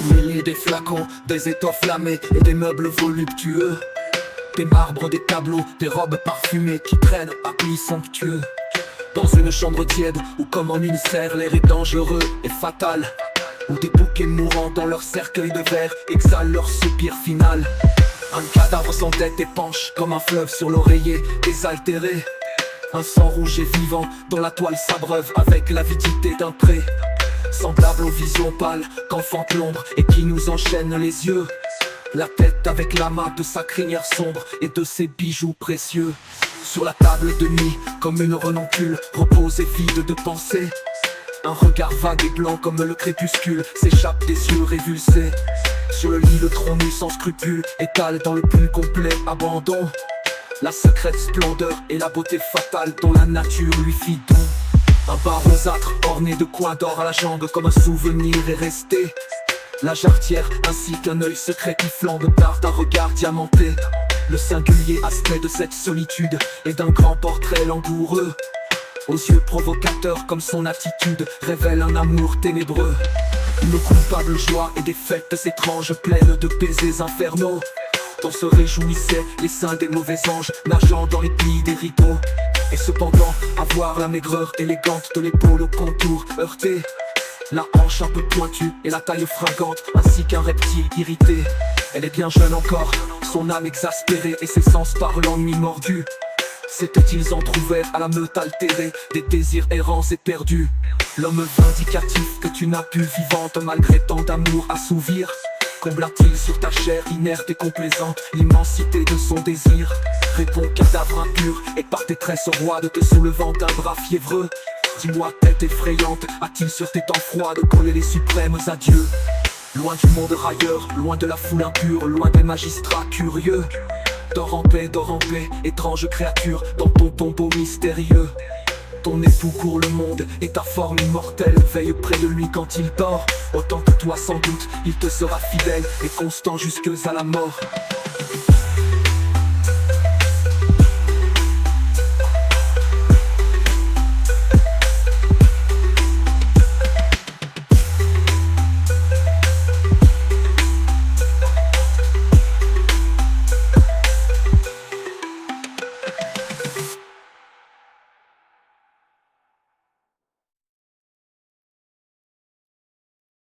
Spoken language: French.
Milliers des flacons, des étoffes flammées et des meubles voluptueux. Des marbres, des tableaux, des robes parfumées qui traînent à plis somptueux. Dans une chambre tiède où comme en une serre l'air est dangereux et fatal, où des bouquets mourants dans leur cercueil de verre exhalent leur soupir final. Un cadavre sans tête épanche comme un fleuve sur l'oreiller désaltéré. Un sang rouge et vivant dont la toile s'abreuve avec l'avidité d'un pré. Semblable aux visions pâles qu'enfante l'ombre et qui nous enchaîne les yeux. La tête avec l'amas de sa crinière sombre et de ses bijoux précieux. Sur la table de nuit, comme une renoncule, repose et vide de pensée. Un regard vague et blanc comme le crépuscule s'échappe des yeux révulsés. Sur le lit, le tronc nu sans scrupule étale dans le plus complet abandon la secrète splendeur et la beauté fatale dont la nature lui fit don. Un bar rosâtre orné de coins d'or à la jambe comme un souvenir est resté. La jarretière ainsi qu'un œil secret qui flambe par un regard diamanté. Le singulier aspect de cette solitude est d'un grand portrait langoureux. Aux yeux provocateurs comme son attitude révèle un amour ténébreux. Une coupable joie et des fêtes étranges pleines de baisers infernaux dont se réjouissaient les saints des mauvais anges nageant dans les plis des rideaux. Et cependant, avoir la maigreur élégante de l'épaule au contour heurté, la hanche un peu pointue et la taille fringante, ainsi qu'un reptile irrité. Elle est bien jeune encore, son âme exaspérée et ses sens par l'ennui mordu. S'étaient-ils entr'ouverts à la meute altérée des désirs errants et perdus? L'homme vindicatif que tu n'as pu vivante malgré tant d'amour assouvir, combla-t-il sur ta chair inerte et complaisante l'immensité de son désir? Réponds cadavre impur et par tes tresses roides te soulevant d'un bras fiévreux. Dis-moi tête effrayante, a-t-il sur tes dents froides collé les suprêmes adieux? Loin du monde railleur, loin de la foule impure, loin des magistrats curieux. Dors en paix, étrange créature dans ton tombeau mystérieux. Ton époux court le monde et ta forme immortelle veille près de lui quand il dort. Autant que toi sans doute, il te sera fidèle et constant jusque à la mort.